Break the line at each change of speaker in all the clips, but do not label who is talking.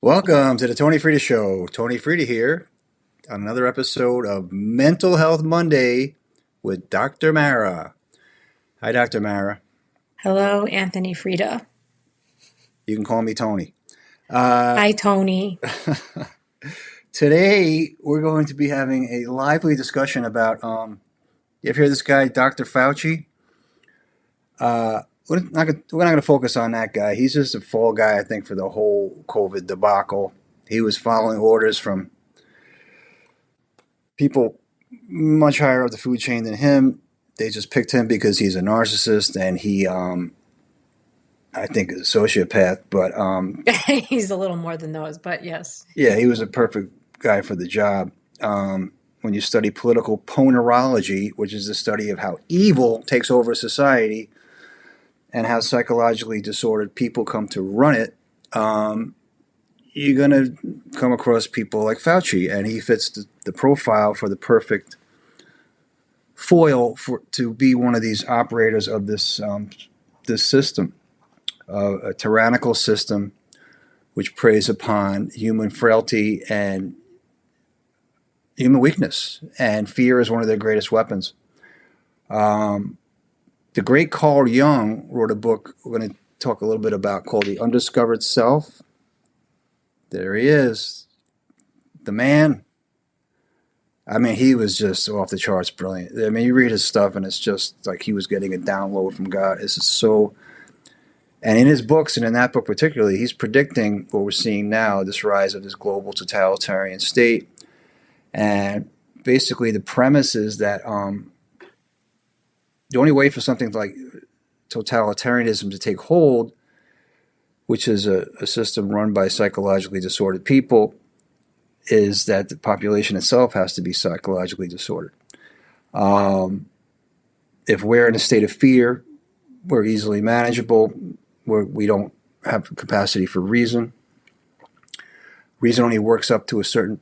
Welcome to the Tony Frida Show. Tony Frida here on another episode of Mental Health Monday with Dr. Mara. Hi, Dr. Mara.
Hello, Anthony Frida.
You can call me Tony.
Hi, Tony.
Today, we're going to be having a lively discussion about, you ever hear this guy, Dr. Fauci? We're not going to focus on that guy. He's just a fall guy, I think, for the whole COVID debacle. He was following orders from people much higher up the food chain than him. They just picked him because he's a narcissist and he, I think, is a sociopath. But
He's a little more than those, but yes.
yeah, he was a perfect guy for the job. When you study political ponerology, which is the study of how evil takes over society and how psychologically disordered people come to run it, you're going to come across people like Fauci, and he fits the profile for the perfect foil to be one of these operators of this system, a tyrannical system which preys upon human frailty and human weakness, and fear is one of their greatest weapons. The great Carl Jung wrote a book we're going to talk a little bit about called The Undiscovered Self. There he is, the man. I mean, he was just off the charts brilliant. I mean, you read his stuff and it's just like he was getting a download from God. It's just so... And in his books, and in that book particularly, he's predicting what we're seeing now, this rise of this global totalitarian state. And basically the premise is that the only way for something like totalitarianism to take hold, which is a system run by psychologically disordered people, is that the population itself has to be psychologically disordered. If we're in a state of fear, we're easily manageable, we don't have capacity for reason. Reason only works up to a certain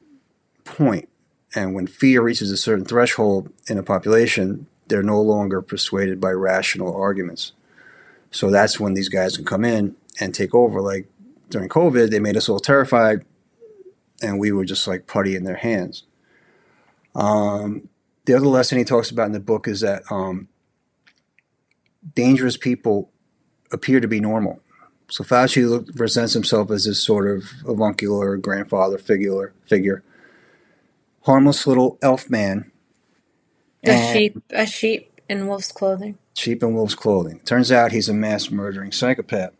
point. And when fear reaches a certain threshold in a population, they're no longer persuaded by rational arguments. So that's when these guys can come in and take over. Like during COVID, they made us all terrified, and we were just like putty in their hands. The other lesson he talks about in the book is that dangerous people appear to be normal. So Fauci presents himself as this sort of avuncular grandfather figure, harmless little elf man.
A sheep in wolf's clothing.
Sheep in wolf's clothing. Turns out he's a mass murdering psychopath.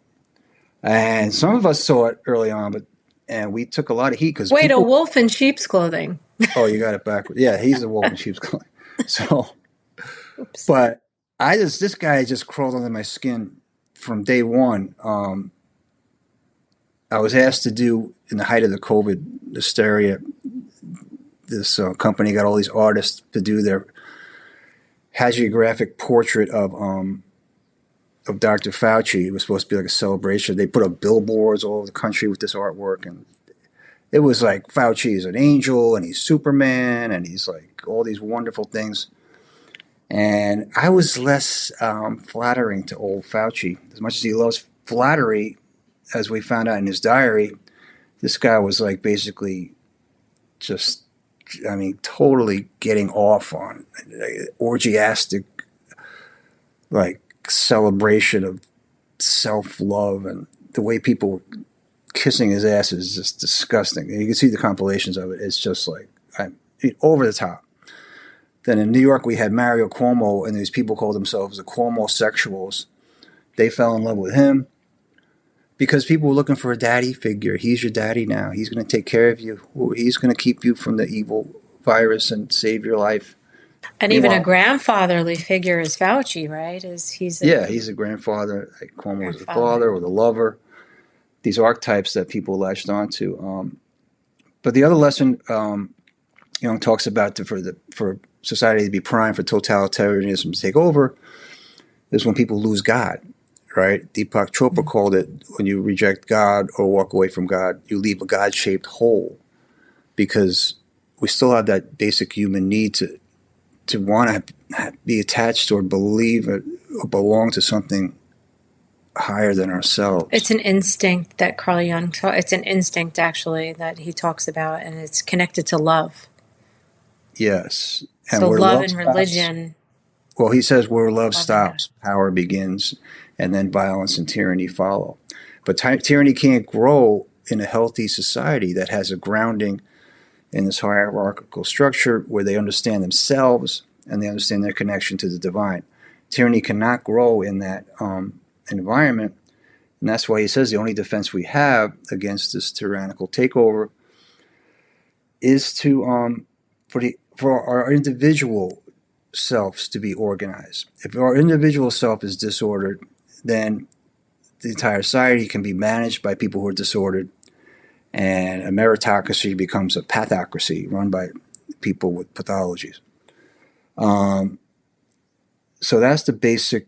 And some of us saw it early on, and we took a lot of heat because
a wolf in sheep's clothing.
Oh, you got it backwards. Yeah, he's a wolf in sheep's clothing. So,
Oops.
But this guy just crawled under my skin from day one. I was asked to do, in the height of the COVID hysteria, this company got all these artists to do their hagiographic portrait of Dr. Fauci. It was supposed to be like a celebration. They put up billboards all over the country with this artwork, and it was like Fauci is an angel, and he's Superman, and he's like all these wonderful things. And I was less flattering to old Fauci. As much as he loves flattery, as we found out in his diary, this guy was like basically just, totally getting off on orgiastic, like, celebration of self-love, and the way people were kissing his ass is just disgusting. And you can see the compilations of it. It's just like over the top. Then in New York, we had Mario Cuomo, and these people called themselves the Cuomo sexuals. They fell in love with him because people were looking for a daddy figure. He's your daddy now. He's going to take care of you. He's going to keep you from the evil virus and save your life.
And even a grandfatherly figure is Fauci, right? He's
a grandfather. Like Cuomo was the father or the lover. These archetypes that people latched onto. But the other lesson Jung talks about for society to be primed for totalitarianism to take over is when people lose God, right? Deepak Chopra called it, when you reject God or walk away from God, you leave a God-shaped hole, because we still have that basic human need to want to be attached or believe or belong to something higher than ourselves.
It's an instinct that Carl Jung it's an instinct actually that he talks about, and it's connected to love.
Yes. And
So
where
love
love
and
stops,
religion.
well, he says where love
Love and
stops, power begins, and then violence and tyranny follow. But tyranny can't grow in a healthy society that has a grounding in this hierarchical structure where they understand themselves and they understand their connection to the divine. Tyranny cannot grow in that environment, and that's why he says the only defense we have against this tyrannical takeover is to for our individual selves to be organized. If our individual self is disordered, then the entire society can be managed by people who are disordered, and a meritocracy becomes a pathocracy run by people with pathologies. So that's the basic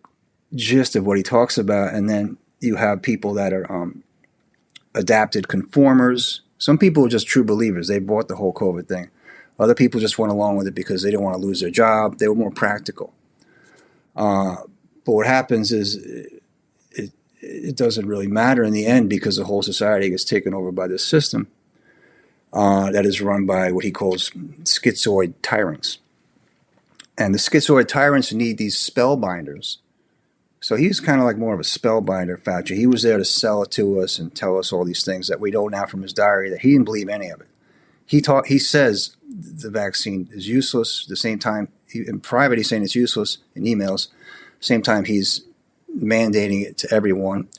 gist of what he talks about. And then you have people that are adapted conformers. Some people are just true believers. They bought the whole COVID thing. Other people just went along with it because they didn't want to lose their job. They were more practical. But what happens is it doesn't really matter in the end because the whole society gets taken over by this system that is run by what he calls schizoid tyrants. And the schizoid tyrants need these spellbinders. So he's kind of like more of a spellbinder, Fauci. He was there to sell it to us and tell us all these things that we know now from his diary that he didn't believe any of it. He says the vaccine is useless. At the same time, in private, he's saying it's useless in emails. Same time, he's mandating it to everyone.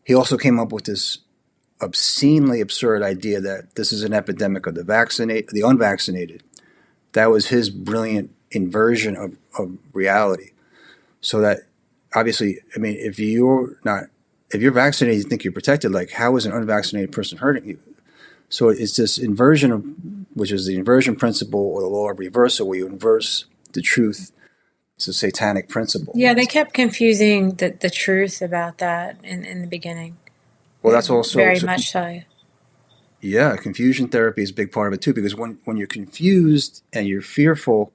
He also came up with this obscenely absurd idea that this is an epidemic of the unvaccinated. That was his brilliant inversion of reality. So that obviously, I mean, if you're vaccinated, you think you're protected. Like, how is an unvaccinated person hurting you? So it's this inversion which is the inversion principle or the law of reversal, where you inverse the truth. It's a satanic principle.
Yeah, they kept confusing the truth about that in the beginning.
Well, that's also
very much so.
Yeah, confusion therapy is a big part of it too, because when you're confused and you're fearful,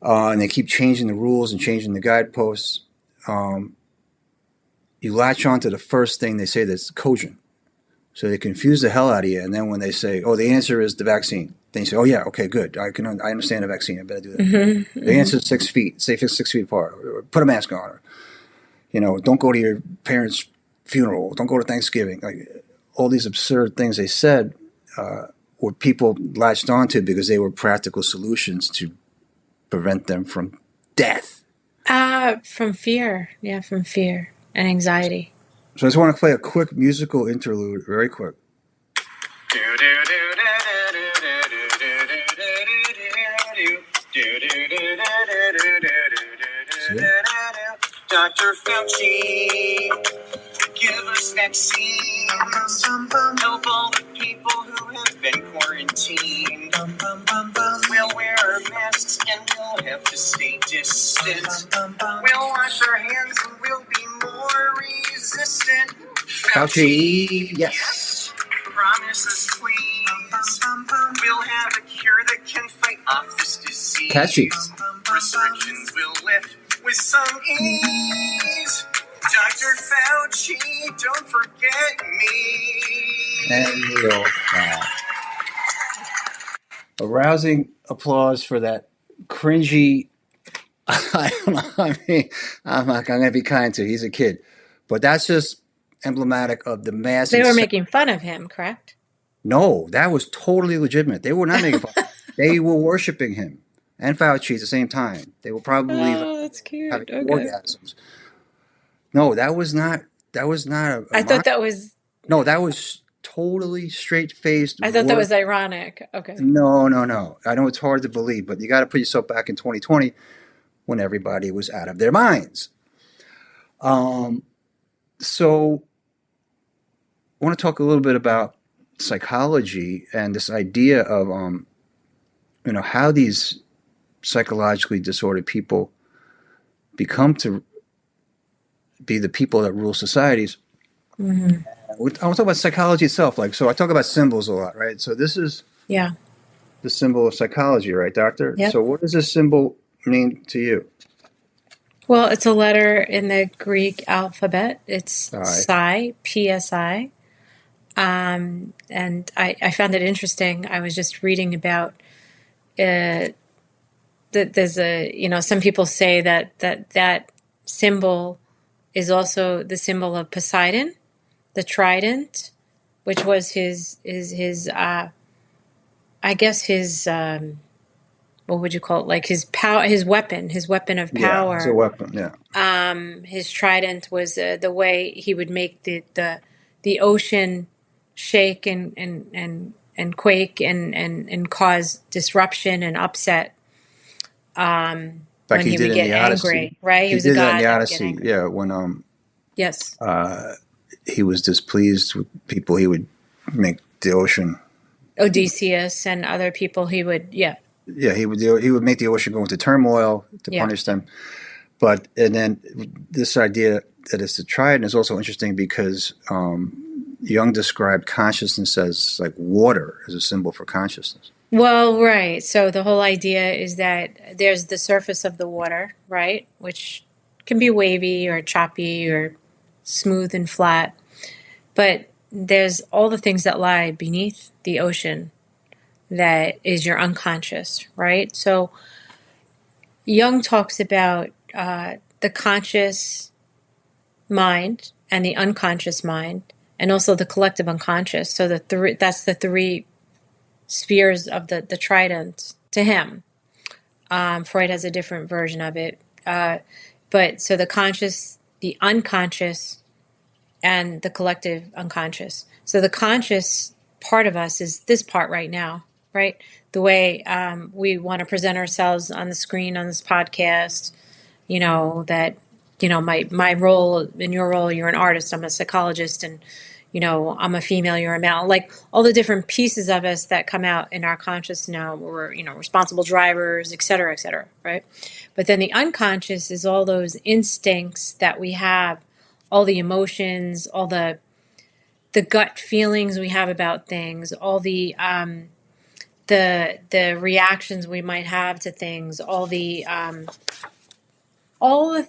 and they keep changing the rules and changing the guideposts, you latch on to the first thing they say that's cogent. So they confuse the hell out of you, and then when they say, "Oh, the answer is the vaccine," then you say, "Oh yeah, okay, good. I understand the vaccine. I better do that." Mm-hmm, the answer is 6 feet. Stay 6 feet apart. Or put a mask on. Or, don't go to your parents' funeral. Don't go to Thanksgiving. Like all these absurd things they said, were people latched onto because they were practical solutions to prevent them from death.
From fear. Yeah, from fear and anxiety.
So I just want to play a quick musical interlude, very quick.
Dr. Fauci, give us vaccines. Help all the people who have been quarantined. We'll wear our masks and we'll have to stay distant. We'll wash our hands and we'll be more resistant.
Fauci, yes.
Promise us, please. We'll have a cure that can fight off this disease.
Catchy.
Restrictions will lift with some ease. Dr. Fauci, don't forget me.
And we'll arousing applause for that cringy. I don't know. I mean, I'm going to be kind to. He's a kid, but that's just emblematic of the mass.
They were making fun of him, correct?
No, that was totally legitimate. They were not making fun. They were worshiping him and Fauci at the same time. They were probably
that's cute.
having orgasms. No, that was not. That was not.
I thought that was.
No, that was totally straight-faced.
I thought that was ironic. Okay.
No. I know it's hard to believe, but you got to put yourself back in 2020 when everybody was out of their minds. So I want to talk a little bit about psychology and this idea of, how these psychologically disordered people become to be the people that rule societies. Mm-hmm. I want to talk about psychology itself. So I talk about symbols a lot, right? So this is the symbol of psychology, right, Doctor?
Yep.
So what does this symbol mean to you?
Well, it's a letter in the Greek alphabet. It's
Aye.
psi, PSI. And I found it interesting. I was just reading about that there's some people say that symbol is also the symbol of Poseidon, the trident, which was his I guess his what would you call it? Like his power, his weapon of
Yeah, it's a
power.
weapon. Yeah.
His trident was the way he would make the ocean shake and quake and cause disruption and upset
In fact,
when
he
he
did
would
it in
get
the Odyssey.
angry, right? He
He
was a
did that in
god
the
that would get
Odyssey.
angry.
Yeah, when
Yes.
he was displeased with people, he would make the ocean.
Odysseus and other people he would, yeah.
Yeah, he would make the ocean go into turmoil to
Yeah.
punish them. And then this idea that it's a trident is also interesting because Jung described consciousness as like water as a symbol for consciousness.
Well, right. So the whole idea is that there's the surface of the water, right? Which can be wavy or choppy or smooth and flat. But there's all the things that lie beneath the ocean that is your unconscious, right? So Jung talks about the conscious mind and the unconscious mind, and also the collective unconscious. So that's the three spheres of the trident to him. Freud has a different version of it. But so the conscious, the unconscious, and the collective unconscious. So the conscious part of us is this part right now, right? The way we want to present ourselves on the screen on this podcast, that, my role and your role, you're an artist, I'm a psychologist, and, I'm a female, you're a male. Like all the different pieces of us that come out in our conscious now, we're, responsible drivers, et cetera, right? But then the unconscious is all those instincts that we have, all the emotions, all the gut feelings we have about things, all the reactions we might have to things, all the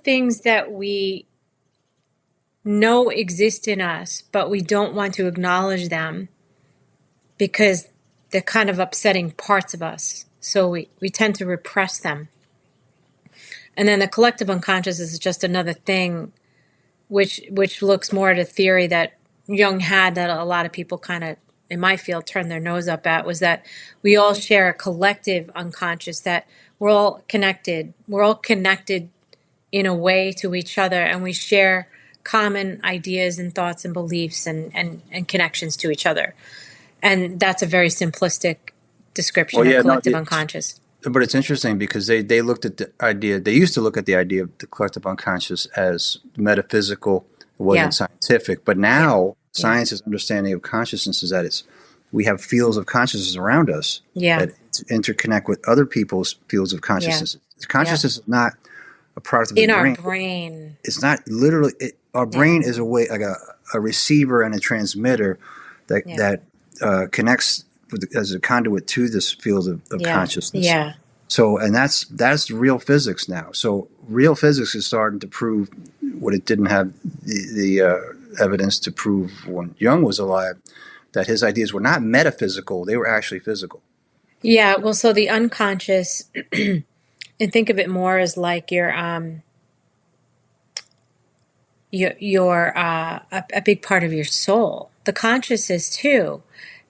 things that we know exist in us, but we don't want to acknowledge them because they're kind of upsetting parts of us. So we tend to repress them. And then the collective unconscious is just another thing which looks more at a theory that Jung had that a lot of people kind of, in my field, turned their nose up at, was that we all share a collective unconscious, that we're all connected. We're all connected in a way to each other, and we share common ideas and thoughts and beliefs and connections to each other. And that's a very simplistic description of collective unconscious.
But it's interesting because they looked at the idea, they used to look at the idea of the collective unconscious as metaphysical, it wasn't scientific. But now science's understanding of consciousness is that we have fields of consciousness around us that interconnect with other people's fields of consciousness. Consciousness is not a product of the brain.
In our brain.
It's not literally, our brain is a way, like a receiver and a transmitter that connects as a conduit to this field of consciousness.
Yeah.
So, and that's real physics now. So real physics is starting to prove what it didn't have the evidence to prove when Jung was alive, that his ideas were not metaphysical, they were actually physical.
Yeah, well, so the unconscious, and think of it more as like your a big part of your soul. The conscious is too,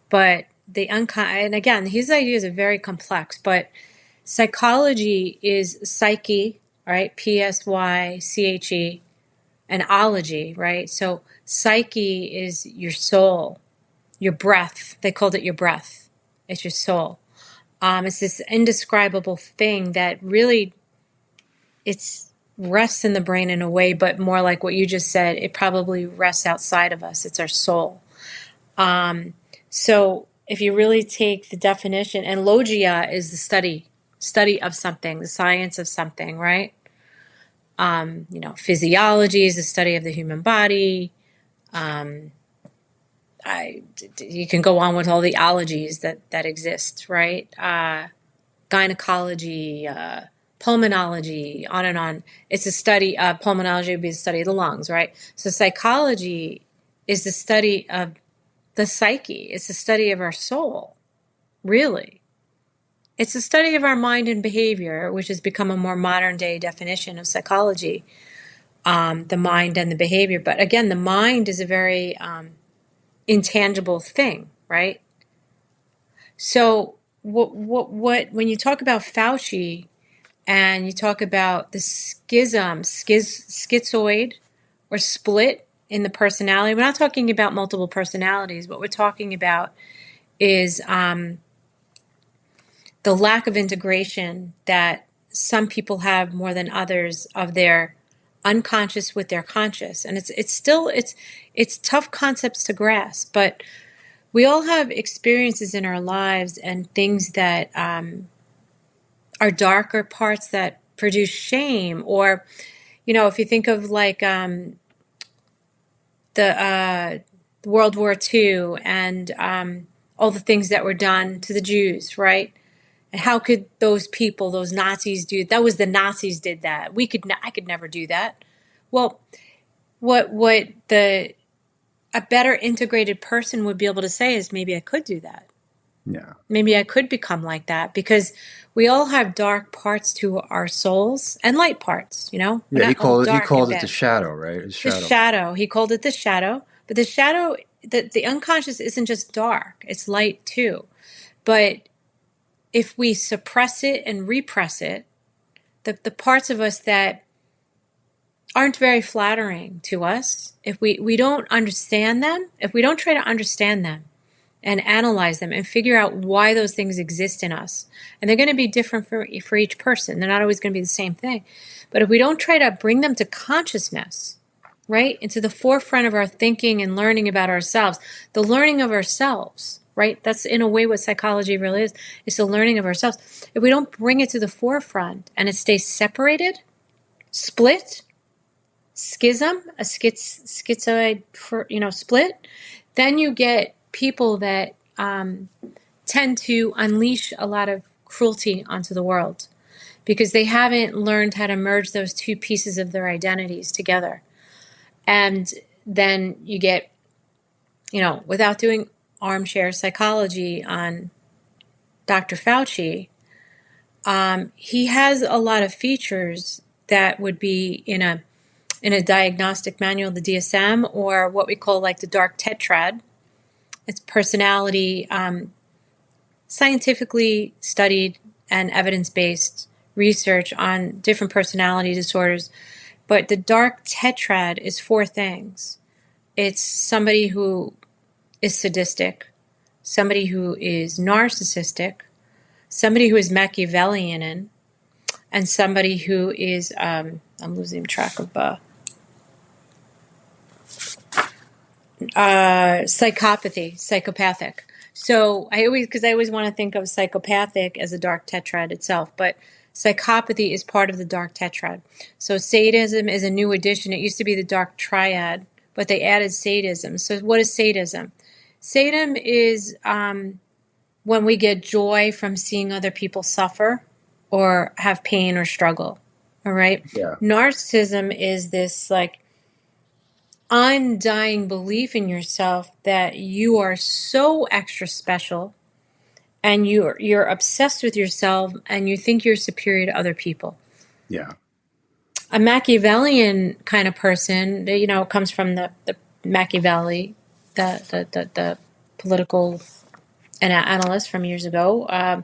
but the and again, his ideas are very complex, but psychology is psyche, right? Psyche, and ology, right? So psyche is your soul, your breath. They called it your breath. It's your soul. It's this indescribable thing that really, it's rests in the brain in a way, but more like what you just said, it probably rests outside of us. It's our soul. So if you really take the definition, and logia is the study of something, the science of something, right? Physiology is the study of the human body. You can go on with all the ologies that exist, right? Gynecology, pulmonology, on and on. It's a study of pulmonology would be the study of the lungs, right? So psychology is the study of the psyche. It's the study of our soul, really. It's the study of our mind and behavior, which has become a more modern day definition of psychology, the mind and the behavior. But again, the mind is a very intangible thing, right? So when you talk about Fauci and you talk about the schizoid or split in the personality, we're not talking about multiple personalities. What we're talking about is the lack of integration that some people have more than others of their unconscious with their conscious. And it's tough concepts to grasp, but we all have experiences in our lives and things that are darker parts that produce shame. Or, if you think of like the World War II and all the things that were done to the Jews, right? And how could those people, those Nazis, do that? Was the Nazis did that. I could never do that. Well, what a better integrated person would be able to say is maybe I could do that.
Yeah.
Maybe I could become like that, because we all have dark parts to our souls and light parts,
Yeah, he called it the shadow, right?
The shadow. He called it the shadow. But the shadow, the unconscious isn't just dark, it's light too. But if we suppress it and repress it, the parts of us that aren't very flattering to us, if we don't understand them, if we don't try to understand them and analyze them and figure out why those things exist in us, and they're going to be different for each person. They're not always going to be the same thing. But if we don't try to bring them to consciousness, right, into the forefront of our thinking and learning about ourselves, the learning of ourselves, right? That's in a way what psychology really is. It's the learning of ourselves. If we don't bring it to the forefront and it stays separated, split, schism, a schizoid, split, then you get people that tend to unleash a lot of cruelty onto the world because they haven't learned how to merge those two pieces of their identities together. And then you get, without doing armchair psychology on Dr. Fauci, he has a lot of features that would be in a diagnostic manual, the DSM, or what we call like the dark tetrad. It's personality, scientifically studied and evidence-based research on different personality disorders. But the dark tetrad is 4 things. It's somebody who is sadistic, somebody who is narcissistic, somebody who is Machiavellian, and somebody who is, I'm losing track of, psychopathic. So I always want to think of psychopathic as a dark tetrad itself, but psychopathy is part of the dark tetrad. So sadism is a new addition. It used to be the dark triad, but they added sadism. So what is sadism? Sadism is when we get joy from seeing other people suffer or have pain or struggle. All right?
Yeah.
Narcissism is this like undying belief in yourself that you are so extra special and you're obsessed with yourself and you think you're superior to other people.
Yeah.
A Machiavellian kind of person, comes from the Machiavelli, the political analyst from years ago,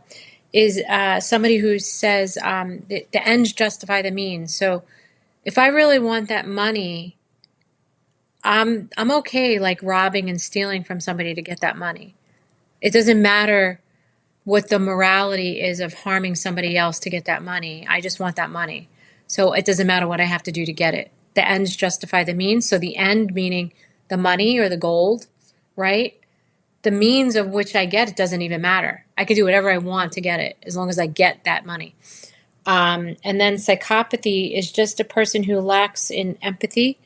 is somebody who says the ends justify the means. So if I really want that money, I'm okay like robbing and stealing from somebody to get that money. It doesn't matter what the morality is of harming somebody else to get that money. I just want that money. So it doesn't matter what I have to do to get it. The ends justify the means. So the end meaning the money or the gold, right? The means of which I get it doesn't even matter. I can do whatever I want to get it as long as I get that money. And then psychopathy is just a person who lacks in empathy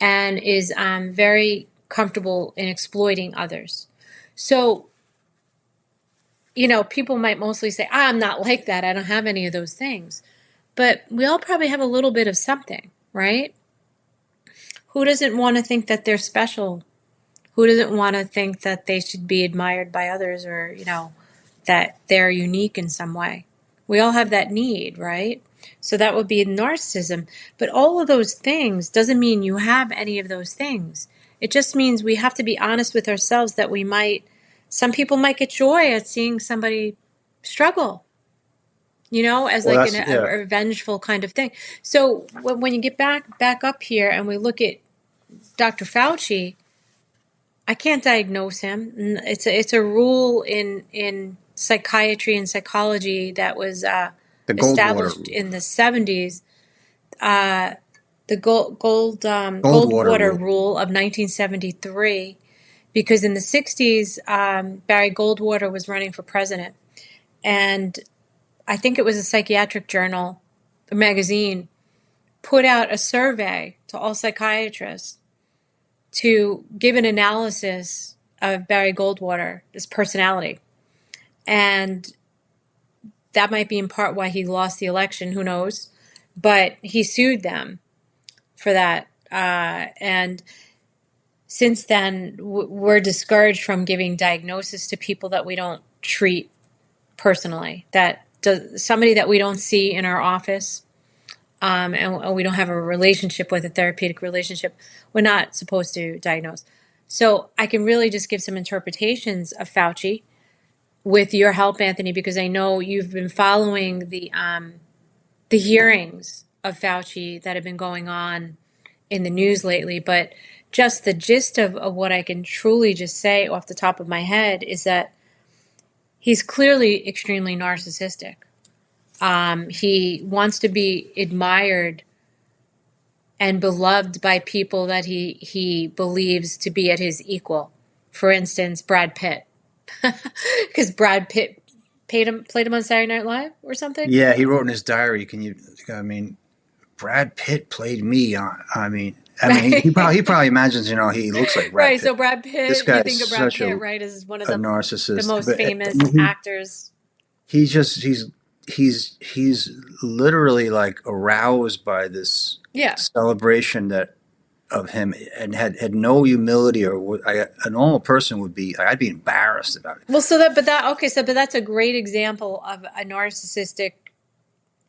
and is very comfortable in exploiting others. So, people might mostly say, I'm not like that. I don't have any of those things. but we all probably have a little bit of something, right? Who doesn't want to think that they're special? Who doesn't want to think that they should be admired by others, or, that they're unique in some way? We all have that need, right? So that would be narcissism. But all of those things doesn't mean you have any of those things. It just means we have to be honest with ourselves that some people might get joy at seeing somebody struggle, as
Well,
like
that's
a vengeful kind of thing. So when you get back up here and we look at Dr. Fauci, I can't diagnose him. It's a rule in psychiatry and psychology that was
the
established
Goldwater
in the 70s. The
Goldwater
Goldwater rule of 1973, because in the 60s, Barry Goldwater was running for president, and I think it was a psychiatric journal, a magazine, put out a survey to all psychiatrists to give an analysis of Barry Goldwater, his personality. And that might be in part why he lost the election, who knows? But he sued them for that. And since then, we're discouraged from giving diagnosis to people that we don't treat personally, somebody that we don't see in our office, and we don't have a relationship with, a therapeutic relationship, we're not supposed to diagnose. So I can really just give some interpretations of Fauci with your help, Anthony, because I know you've been following the hearings of Fauci that have been going on in the news lately. But just the gist of what I can truly just say off the top of my head is that he's clearly extremely narcissistic. He wants to be admired and beloved by people that he believes to be at his equal. For instance, Brad Pitt, because Brad Pitt played him on Saturday Night Live or something.
Yeah, he wrote in his diary. Brad Pitt played me on. He probably imagines, he looks like Brad
Right.
Pitt.
So Brad Pitt,
This guy
you think
is
of Brad
such
Pitt, right, as one of the
narcissist,
most famous actors.
He's literally like aroused by this celebration of him, and had no humility, or what a normal person would be. I'd be embarrassed about it.
Well, but that's a great example of a narcissistic,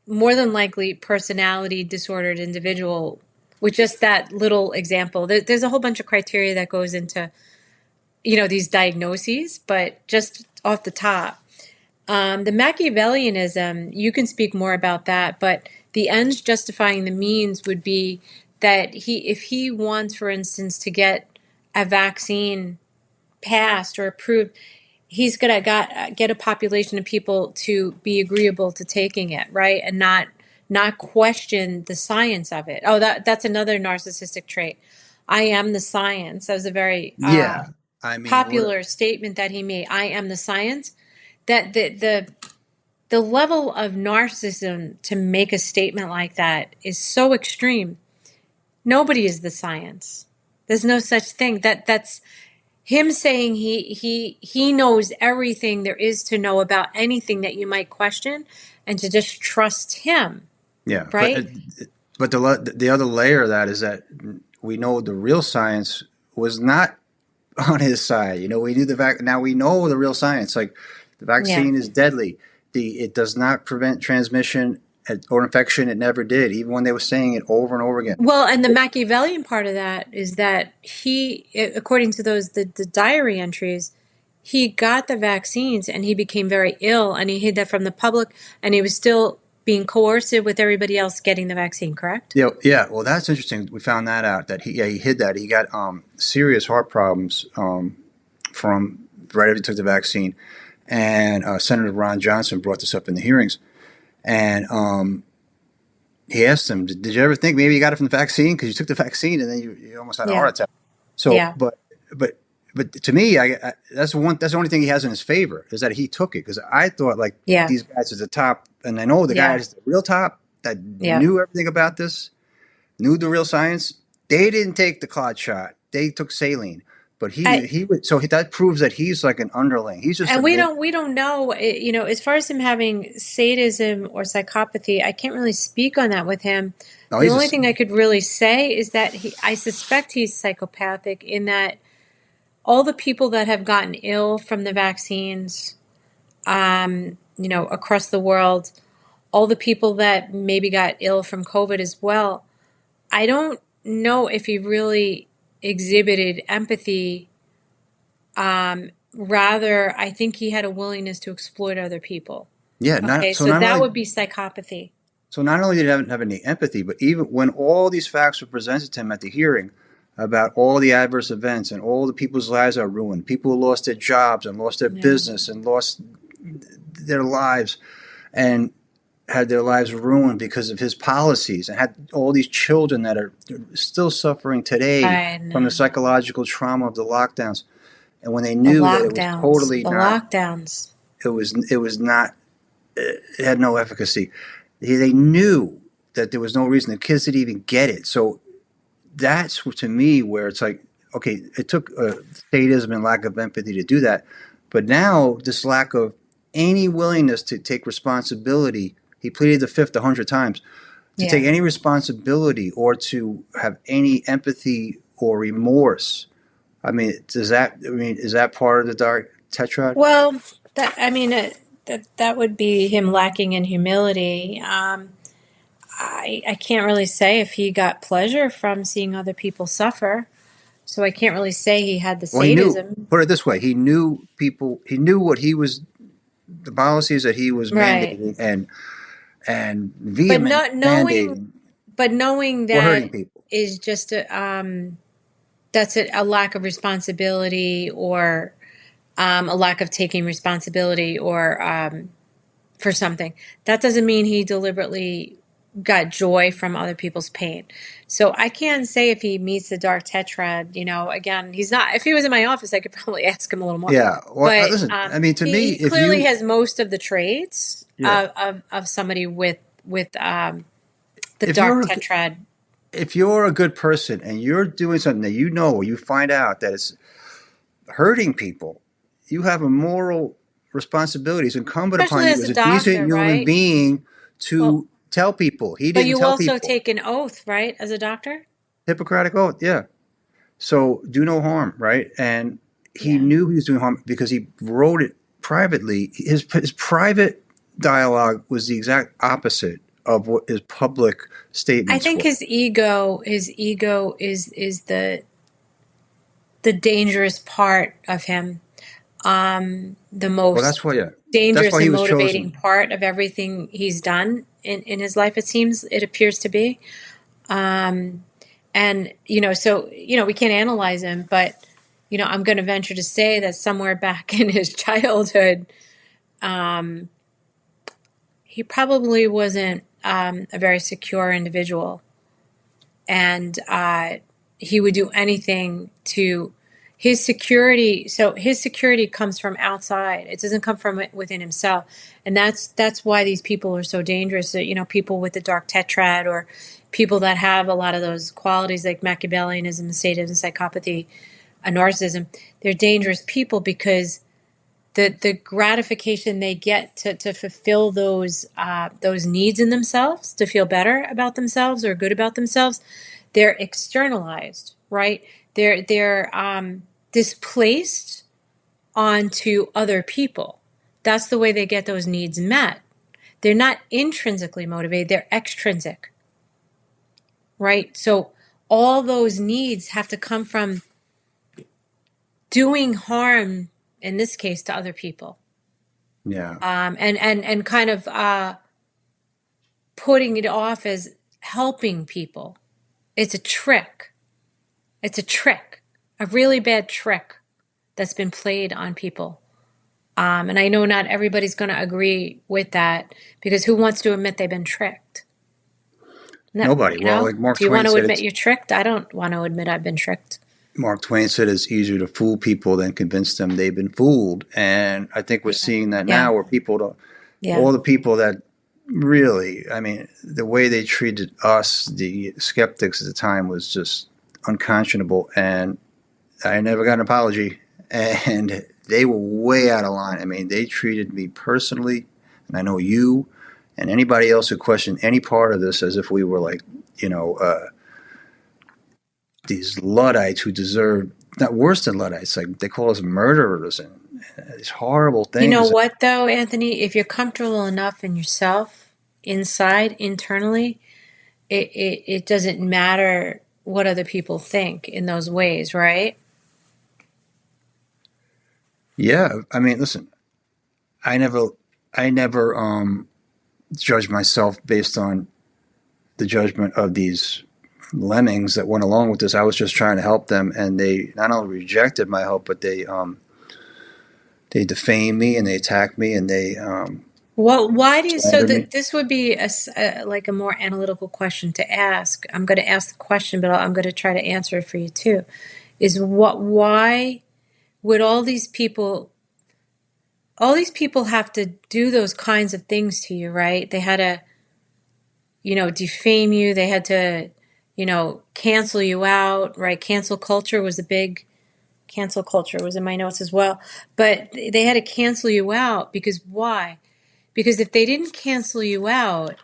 more than likely personality disordered individual. With just that little example, there's a whole bunch of criteria that goes into, these diagnoses, but just off the top, the Machiavellianism, you can speak more about that, but the ends justifying the means would be that if he wants, for instance, to get a vaccine passed or approved, he's going to get a population of people to be agreeable to taking it, right? And not question the science of it. Oh, that's another narcissistic trait. I am the science. That was a very popular statement that he made. I am the science. That the level of narcissism to make a statement like that is so extreme. Nobody is the science. There's no such thing. That's him saying he knows everything there is to know about anything that you might question, and to just trust him.
Yeah,
right.
But the other layer of that is that we know the real science was not on his side. We knew now we know the real science. Like, the vaccine is deadly. It does not prevent transmission or infection. It never did, even when they were saying it over and over again.
Well, and the Machiavellian part of that is that he, according to the diary entries, he got the vaccines and he became very ill, and he hid that from the public, and he was still being coercive with everybody else getting the vaccine, correct?
Yeah. Well, that's interesting. We found that out, that he hid that. He got serious heart problems from right after he took the vaccine. And Senator Ron Johnson brought this up in the hearings. And he asked him, did you ever think maybe you got it from the vaccine? Because you took the vaccine and then you almost had a heart attack. So, but to me, that's the only thing he has in his favor, is that he took it. Because I thought, these guys at the top, and I know the guys at the real top that knew everything about this, knew the real science, they didn't take the clot shot. They took saline. But
I,
he would, so that proves that he's like an underling. He's just a
and we don't know, as far as him having sadism or psychopathy, I can't really speak on that with him.
no,
The
he's
only
a,
thing I could really say is that I suspect he's psychopathic in that all the people that have gotten ill from the vaccines, across the world, all the people that maybe got ill from COVID as well, I don't know if he really exhibited empathy. Rather, I think he had a willingness to exploit other people.
yeah.
Okay,
So
so
not
that
only
would be psychopathy.
did he have any empathy, but even when all these facts were presented to him at the hearing about all the adverse events and all the people's lives are ruined, people who lost their jobs and lost their
Yeah.
business and lost their lives and had their lives ruined because of his policies, and had all these children that are still suffering today
I
from the
know.
psychological trauma of the lockdowns. And when they
The
knew that it was
lockdowns.
totally
The
not,
lockdowns.
it was not, it had no efficacy. They knew that there was no reason the kids didn't even get it. So that's to me where it's like, okay, it took sadism and lack of empathy to do that, but now this lack of any willingness to take responsibility. He pleaded the fifth 100 times to take
Yeah.
any responsibility or to have any empathy or remorse. I mean, is that part of the dark tetrad?
Well, that would be him lacking in humility. I can't really say if he got pleasure from seeing other people suffer. So I can't really say he had the
Well, he knew.
sadism.
Put it this way: he knew people. He knew what he was, the policies that he was
Right.
mandating and
But
vehement
not knowing,
mandating
but knowing
were hurting
that
people.
is just that's a lack of responsibility, or a lack of taking responsibility, or for something. That doesn't mean he deliberately got joy from other people's pain. So I can't say if he meets the dark tetrad. Again, he's not. If he was in my office, I could probably ask him a little more.
Yeah. Well,
But
listen. I mean, to me,
he
if
clearly
you,
has most of the traits
yeah,
of somebody with the
if
dark
you're
tetrad.
if you're a good person and you're doing something that you know or you find out that it's hurting people, you have a moral responsibility. It's incumbent upon
Especially
you
as
as
a
a decent
doctor,
human
right?
being
Well,
to tell people. He
but
didn't
you
tell
also
people.
take an oath, right, as a doctor?
Hippocratic oath, yeah. So do no harm, right? And he
Yeah.
knew he was doing harm because he wrote it privately. His private dialogue was the exact opposite of what his public
I
statements
think
were.
his ego is the dangerous part of him. The
Well, that's
most
why, yeah. That's
dangerous
why he
and
was
motivating
chosen.
part of everything he's done in his life, it appears to be. And, so, we can't analyze him, but, I'm going to venture to say that somewhere back in his childhood, he probably wasn't a very secure individual. And he would do anything to his security. So his security comes from outside. It doesn't come from within himself. And that's why these people are so dangerous. People with the dark tetrad, or people that have a lot of those qualities like Machiavellianism, sadism, psychopathy, narcissism. They're dangerous people because the gratification they get to fulfill those needs in themselves, to feel better about themselves or good about themselves, they're externalized, right? They're displaced onto other people. That's the way they get those needs met. They're not intrinsically motivated, they're extrinsic, right? So all those needs have to come from doing harm, in this case, to other people.
Yeah.
And kind of putting it off as helping people. It's a trick. It's a trick, a really bad trick that's been played on people. And I know not everybody's going to agree with that, because who wants to admit they've been tricked? No,
Nobody. Well, like
do you want to admit you're tricked? I don't want to admit I've been tricked.
Mark Twain said it's easier to fool people than convince them they've been fooled. And I think we're seeing that
Yeah.
now, where people don't,
Yeah.
all the people that really, I mean, the way they treated us, the skeptics at the time, was just unconscionable. And I never got an apology, and they were way out of line. I mean, they treated me personally, and I know you and anybody else who questioned any part of this as if we were like, you know, these Luddites who deserve, not worse than Luddites, like they call us murderers and these horrible
You know
things.
what, though, Anthony? If you're comfortable enough in yourself, inside, internally, it doesn't matter what other people think in those ways, right?
Yeah, I mean, listen, I never judge myself based on the judgment of these lemmings that went along with this. I was just trying to help them, and they not only rejected my help, but they defamed me and they attacked me and they
Well, why do you? So
slandered me.
this would be like a more analytical question to ask. I'm going to ask the question, but I'm going to try to answer it for you too. Is what? Why would all these people have to do those kinds of things to you, right? They had to, defame you. They had to, cancel you out, right? Cancel culture was in my notes as well. But they had to cancel you out because why? Because if they didn't cancel you out,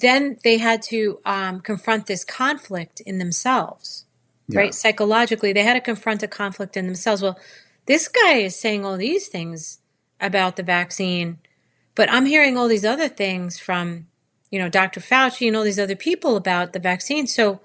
then they had to confront this conflict in themselves,
Yeah,
right? Psychologically, they had to confront a conflict in themselves. Well, this guy is saying all these things about the vaccine, but I'm hearing all these other things from, Dr. Fauci and all these other people about the vaccine. So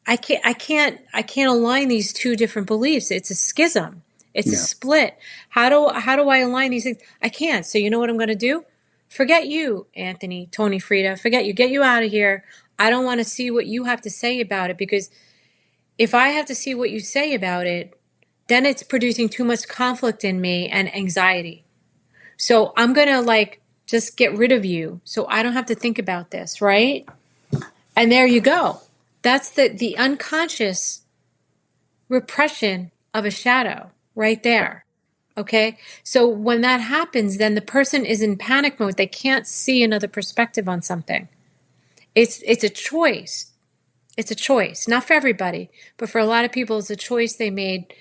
I can't align these two different beliefs. It's a schism. It's a
yeah,
split. How do I align these things? I can't. So you know what I'm going to do? Forget you, Anthony, Tony Frida. Forget you. Get you out of here. I don't want to see what you have to say about it, because if I have to see what you say about it, then it's producing too much conflict in me and anxiety. So I'm going to just get rid of you so I don't have to think about this, right? And there you go. That's the unconscious repression of a shadow right there. Okay? So when that happens, then the person is in panic mode. They can't see another perspective on something. It's a choice. It's a choice. Not for everybody, but for a lot of people, it's a choice they made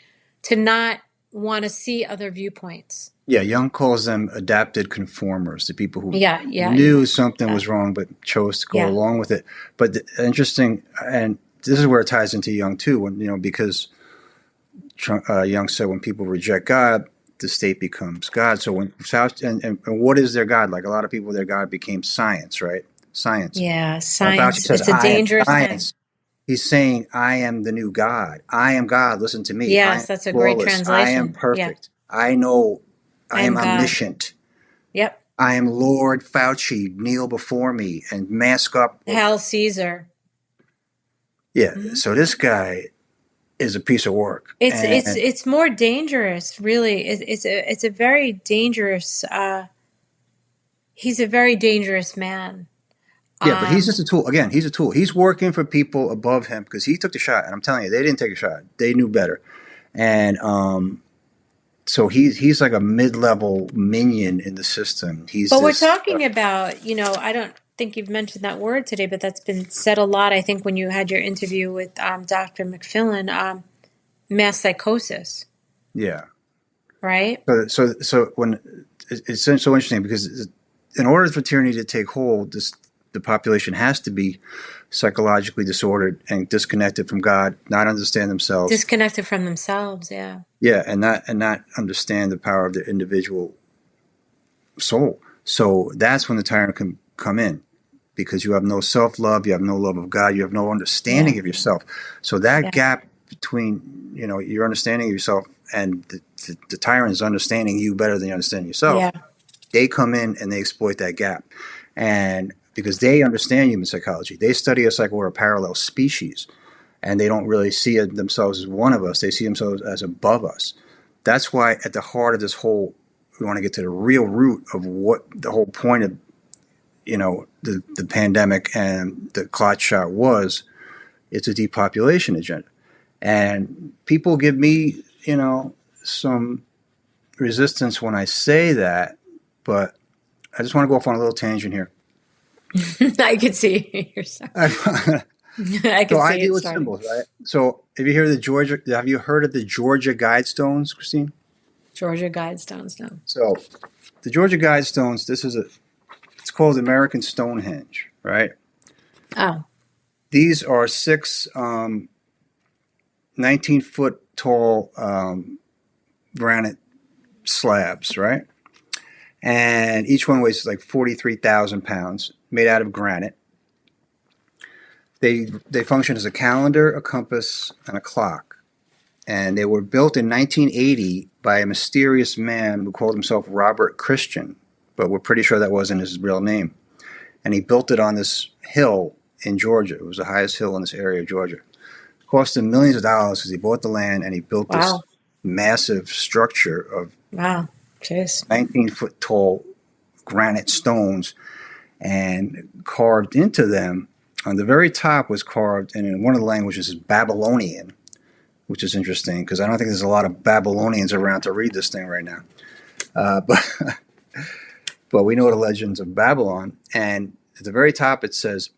to not want to see other viewpoints.
yeah. Jung calls them adapted conformers, the people who
Yeah.
knew something was wrong but chose to go
Yeah.
along with it. But interesting, and this is where it ties into Jung too, when because Jung said when people reject God, the state becomes God. So when and what is their God? Like a lot of people, their God became science, right? Science.
Yeah.
When Fauci
Science.
says,
It's a
"I am
dangerous thing.
science," he's saying, "I am the new God. I am God. Listen to me. I
Yes,
am
that's a great
flawless. I am
translation. Yeah.
perfect. I know. I
I am
am
God.
omniscient.
Yep.
I am Lord Fauci. Kneel before me and mask up."
Hail Caesar.
Yeah.
Mhm.
So this guy is a piece of work, and
It's more dangerous, really. It's a very dangerous. He's a very dangerous man.
yeah, but he's just a tool. Again, he's a tool. He's working for people above him because he took the shot, and I'm telling you, they didn't take a shot. They knew better, and so he's like a mid-level minion in the system. He's
But we're
this.
talking about, I don't think you've mentioned that word today, but that's been said a lot. I think when you had your interview with Dr. McFillin, mass psychosis,
Yeah.
right?
So when it's so interesting because in order for tyranny to take hold, the population has to be psychologically disordered and disconnected from God, not understand themselves.
Disconnected from themselves, yeah.
Yeah, and not understand the power of their individual soul. So that's when the tyrant can come in, because you have no self-love, you have no love of God, you have no understanding of yourself. So that gap between your understanding of yourself and the tyrant is understanding you better than you understand yourself.
Yeah.
They come in and they exploit that gap, and because they understand human psychology, they study us like we're a parallel species, and they don't really see themselves as one of us. They see themselves as above us. That's why at the heart of this whole, we want to get to the real root of what the whole point of the pandemic and the clot shot was. It's a depopulation agenda. And people give me, some resistance when I say that, but I just want to go off on a little tangent here.
I could see yourself. I
So
can
I
see it
deal with
starting.
symbols, right? So have you heard of the Georgia Guidestones, Christine?
Georgia Guidestones, no.
So the Georgia Guidestones, it's called American Stonehenge, right?
Oh,
These are six 19-foot tall granite slabs, right? And each one weighs like 43,000 pounds, made out of granite. They function as a calendar, a compass, and a clock. And they were built in 1980 by a mysterious man who called himself Robert Christian, but we're pretty sure that wasn't his real name. And he built it on this hill in Georgia. It was the highest hill in this area of Georgia. It cost him millions of dollars because he bought the land and he built this
wow.
massive structure of
Wow. Jeez.
19-foot tall granite stones, and carved into them. On the very top was carved, and in one of the languages is Babylonian, which is interesting because I don't think there's a lot of Babylonians around to read this thing right now. But but we know the legends of Babylon, and at the very top it says,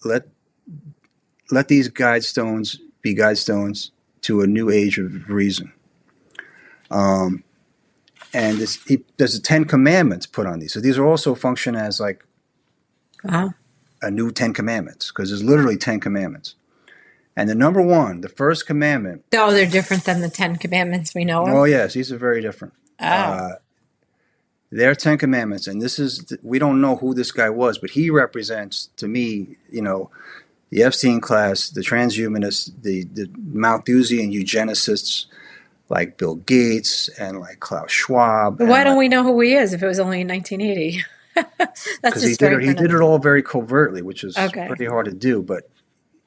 "Let these guidestones be guidestones to a new age of reason." And there's the 10 Commandments put on these. So these are also function as like
Wow.
a new 10 Commandments, because there's literally 10 Commandments. And the number one, the first commandment.
Oh, they're different than the 10 Commandments we know of?
Oh, yes, these are very different.
Oh.
They're 10 Commandments. And we don't know who this guy was, but he represents, to me, the Epstein class, the transhumanists, the Malthusian eugenicists, like Bill Gates and like Klaus Schwab.
But why don't we know who he is if it was only in 1980? That's
because he did it all very covertly, which is pretty hard to do, but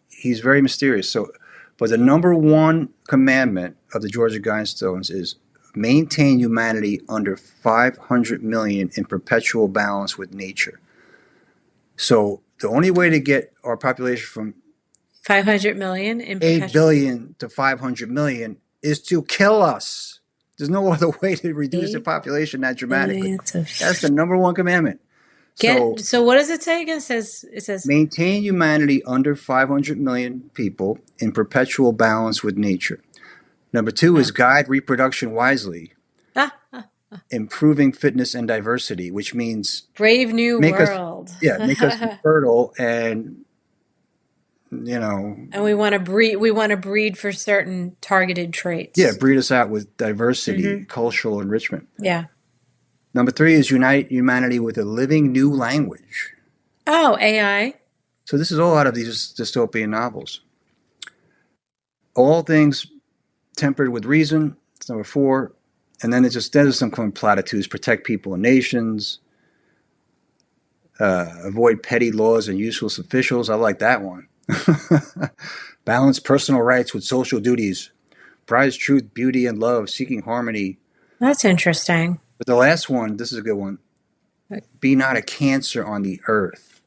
he's very mysterious. So, but the number one commandment of the Georgia Guidestones is maintain humanity under 500 million in perpetual balance with nature. So the only way to get our population from
500 million in
8 billion to 500 million is to kill us. There's no other way to reduce the population that dramatically. That's the number one commandment.
So what does it say again? It says
maintain humanity under 500 million people in perpetual balance with nature. Number two is guide reproduction wisely. Improving fitness and diversity, which means
brave new world.
Make us fertile and
and we want to breed for certain targeted traits.
Yeah, breed us out with diversity, cultural enrichment.
Yeah.
Number three is unite humanity with a living new language.
Oh, AI.
So this is all out of these dystopian novels. All things tempered with reason. That's number four. And then there's some kind of platitudes: protect people and nations, avoid petty laws and useless officials. I like that one. Balance personal rights with social duties. Prize truth, beauty, and love, seeking harmony.
That's interesting.
But the last one, this is a good one. Be not a cancer on the earth.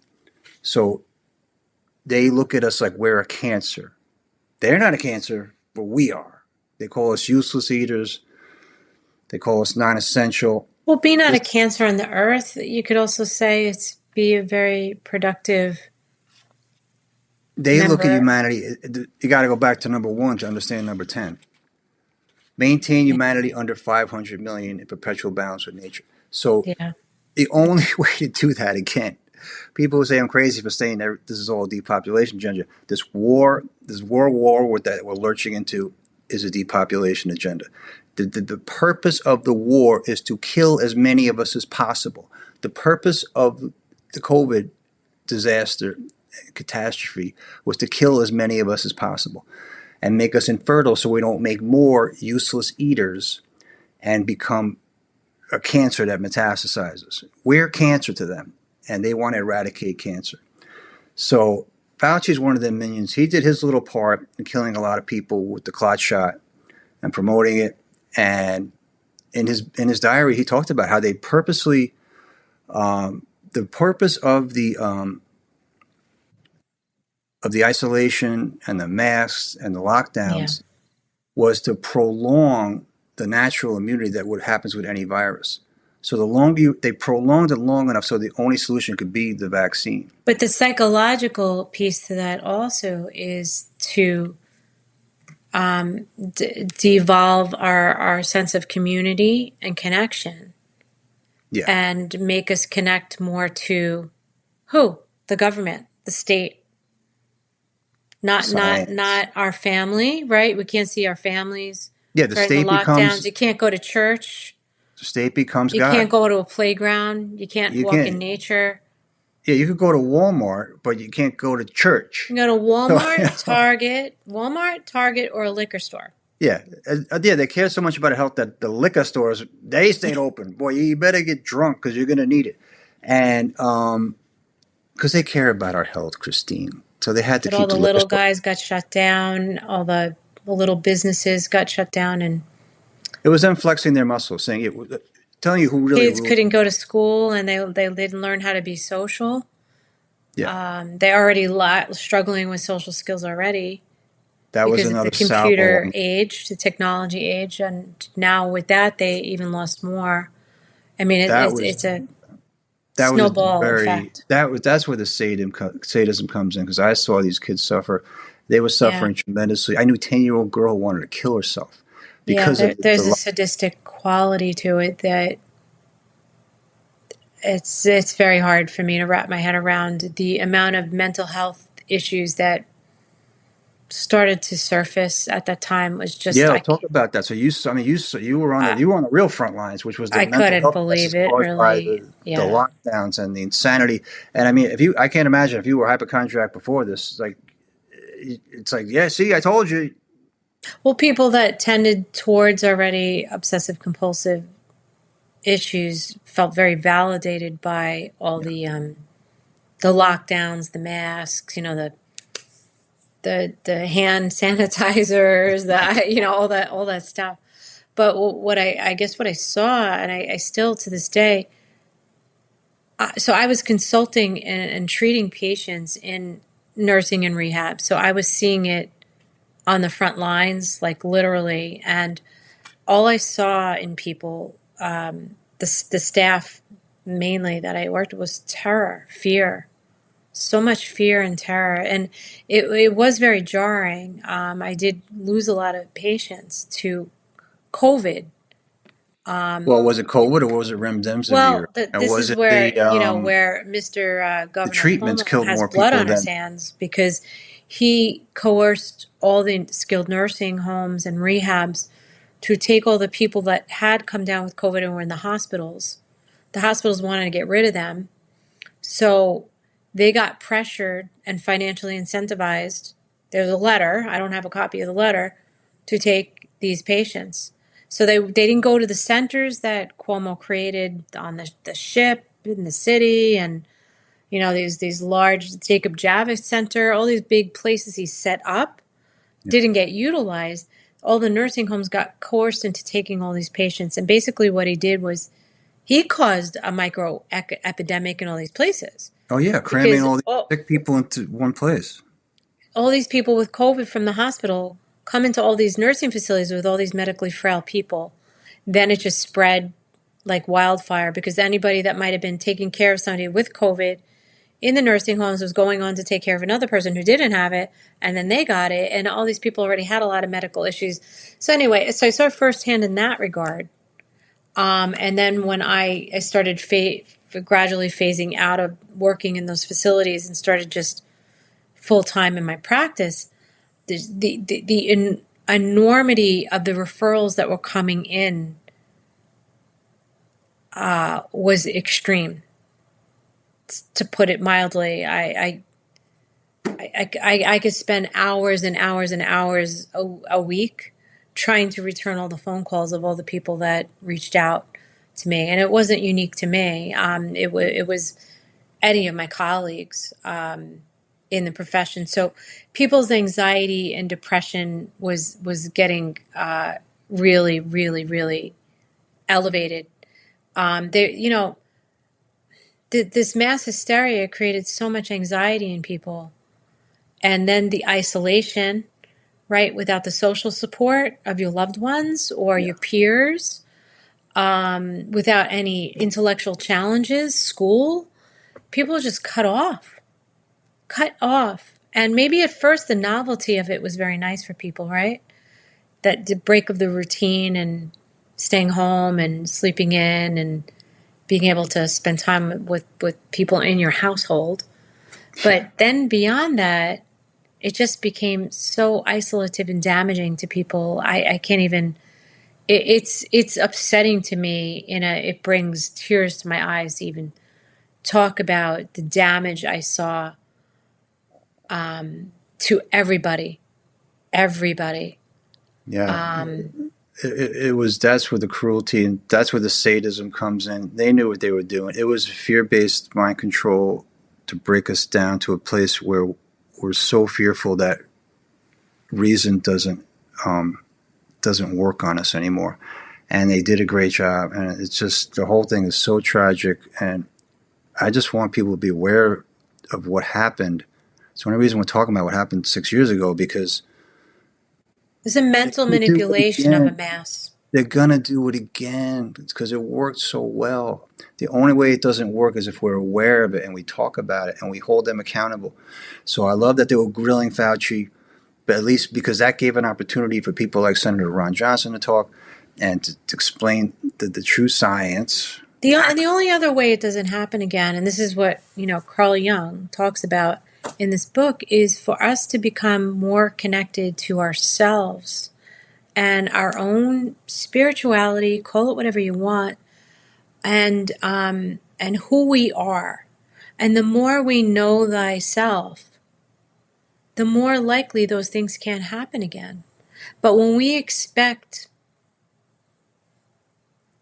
So they look at us like we're a cancer. They're not a cancer, but we are. They call us useless eaters. They call us non-essential.
Well, be not a cancer on the earth. You could also say it's be a very productive
They look at humanity. You got to go back to number one to understand number 10. Maintain humanity under 500 million in perpetual balance with nature. So the only way to do that, again, people who say I'm crazy for saying that this is all a depopulation agenda. This world war that we're lurching into is a depopulation agenda. The purpose of the war is to kill as many of us as possible. The purpose of the COVID disaster, catastrophe, was to kill as many of us as possible and make us infertile so we don't make more useless eaters and become a cancer that metastasizes. We're cancer to them, and they want to eradicate cancer. So Fauci is one of the minions. He did his little part in killing a lot of people with the clot shot and promoting it. And in his diary, he talked about how they purposely, the purpose of the isolation and the masks and the lockdowns was to prolong the natural immunity that happens with any virus. So they prolonged it long enough, so the only solution could be the vaccine.
But the psychological piece to that also is to devolve our sense of community and connection,
Yeah.
and make us connect more to who? The government, the state, not
Science.
our family, right? We can't see our families
Yeah, the
during the
state
lockdowns.
becomes
You can't go to church. You can't
God.
go to a playground. You can't
You
walk in
can't.
nature.
Yeah, you could go to Walmart, but you can't go to church.
You can go to
So,
Walmart, Target, or a liquor store.
yeah, they care so much about health that the liquor stores they stayed open. Boy, you better get drunk because you're gonna need it, and because they care about our health, Christine. So they had to
But all
keep
the
the liquor
little
store.
guys got shut down. All the little businesses got shut down, and
It was them flexing their muscles, saying telling you who really
kids
ruled.
couldn't go to school, and they didn't learn how to be social.
Yeah,
They already struggling with social skills already
that was
because of the
another salvo.
computer age, the technology age, and now with that they even lost more. I mean,
That was
it's a
that was
snowball effect.
that's where the sadism comes in because I saw these kids suffer. They were
Yeah,
suffering tremendously. I knew a 10-year-old girl wanted to kill herself
yeah.
because of
There's a sadistic quality to it that it's very hard for me to wrap my head around the amount of mental health issues that started to surface at that time. Was just
yeah. Talk about that. So you were on
I,
the real front lines, which was the
I
mental
couldn't
health crisis
believe it,
caused by
really.
the
Yeah.
lockdowns and the insanity. And I mean, I can't imagine if you were hypochondriac before this, like it's like, yeah, see, I told you.
Well, people that tended towards already obsessive compulsive issues felt very validated by all
Yeah.
the lockdowns, the masks, the hand sanitizers, all that stuff. But what I guess what I saw, and I still to this day, so I was consulting and treating patients in nursing and rehab. So I was seeing it on the front lines, like literally, and all I saw in people, the staff mainly that I worked with, was terror, fear, so much fear and terror, and it was very jarring. I did lose a lot of patients to COVID.
Well, was it COVID or was it remdesivir?
Well,
And
this
was
is
it
where where Mr.
the
Governor
treatments
Cuomo
killed
has
more
blood
people
on his
than?
hands because he coerced all the skilled nursing homes and rehabs to take all the people that had come down with COVID and were in the hospitals. The hospitals wanted to get rid of them, so they got pressured and financially incentivized. There's a letter, I don't have a copy of the letter, to take these patients. So they didn't go to the centers that Cuomo created on the ship in the city, and these large Jacob Javits Center, all these big places he set up didn't get utilized. All the nursing homes got coerced into taking all these patients, and basically what he did was he caused a micro epidemic in all these places
Oh yeah, cramming
because
all these sick people into one place.
all these people with COVID from the hospital come into all these nursing facilities with all these medically frail people. Then it just spread like wildfire because anybody that might have been taking care of somebody with COVID in the nursing homes was going on to take care of another person who didn't have it, and then they got it, and all these people already had a lot of medical issues. So anyway, so I saw firsthand in that regard. And then when I started gradually phasing out of working in those facilities and started just full time in my practice, the enormity of the referrals that were coming in was extreme, to put it mildly. I could spend hours and hours and hours a week trying to return all the phone calls of all the people that reached out to me, and it wasn't unique to me. It was any of my colleagues in the profession. So people's anxiety and depression was getting really, really, really elevated. This mass hysteria created so much anxiety in people, and then the isolation, right, without the social support of your loved ones or
Yeah.
your peers. without any intellectual challenges, school, people are just cut off. And maybe at first the novelty of it was very nice for people, right? That the break of the routine and staying home and sleeping in and being able to spend time with people in your household. But then beyond that, it just became so isolative and damaging to people. I can't even, it's upsetting to me. It brings tears to my eyes to even talk about the damage I saw to everybody.
Yeah. That's where the cruelty and that's where the sadism comes in. They knew what they were doing. It was fear-based mind control to break us down to a place where we're so fearful that reason doesn't work on us anymore. And they did a great job. And it's just, the whole thing is so tragic. And I just want people to be aware of what happened. It's one reason we're talking about what happened 6 years ago, because
it's a mental manipulation of a mass.
They're going to do it again because it worked so well. The only way it doesn't work is if we're aware of it and we talk about it and we hold them accountable. So I love that they were grilling Fauci, but at least because that gave an opportunity for people like Senator Ron Johnson to talk and to explain the true science.
And the only other way it doesn't happen again, and this is what Carl Jung talks about in this book, is for us to become more connected to ourselves and our own spirituality, call it whatever you want, and who we are. And the more we know thyself, the more likely those things can't happen again. But when we expect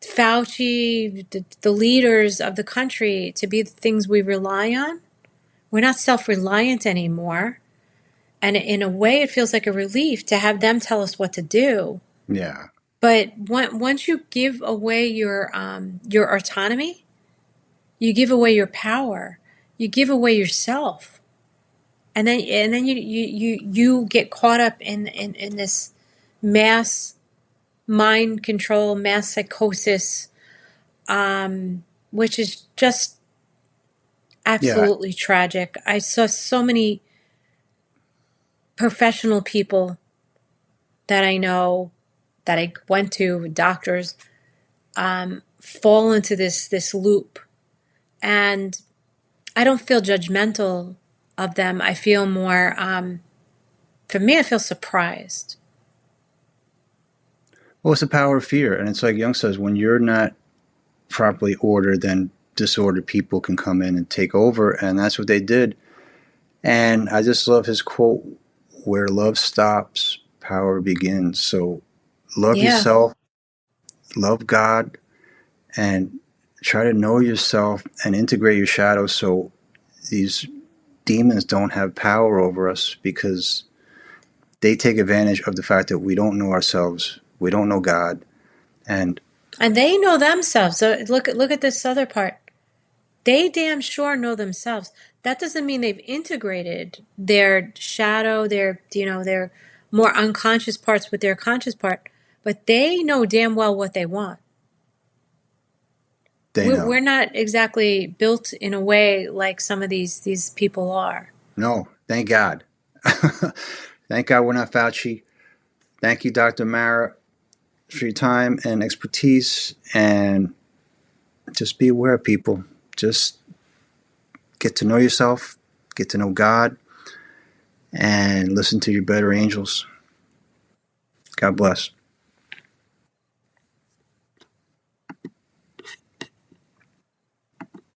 Fauci, the leaders of the country, to be the things we rely on, we're not self-reliant anymore. And in a way, it feels like a relief to have them tell us what to do.
Yeah.
But once you give away your autonomy, you give away your power, you give away yourself, and then you get caught up in this mass mind control, mass psychosis, which is just absolutely tragic. I saw so many professional people that I know, that I went to, doctors, fall into this loop. And I don't feel judgmental of them. I feel more, for me, I feel surprised.
Well, it's the power of fear. And it's like Jung says, when you're not properly ordered, then disordered people can come in and take over. And that's what they did. And I just love his quote, where love stops, power begins. So love yourself, love God, and try to know yourself and integrate your shadows so these demons don't have power over us, because they take advantage of the fact that we don't know ourselves, we don't know God, and
they know themselves. So look at this other part. They damn sure know themselves. That doesn't mean they've integrated their shadow, their more unconscious parts with their conscious part, but they know damn well what they want. We're not exactly built in a way like some of these people are.
No, thank God. Thank God we're not Fauci. Thank you, Dr. Mara, for your time and expertise. And just be aware, people. Just get to know yourself, get to know God, and listen to your better angels. God bless.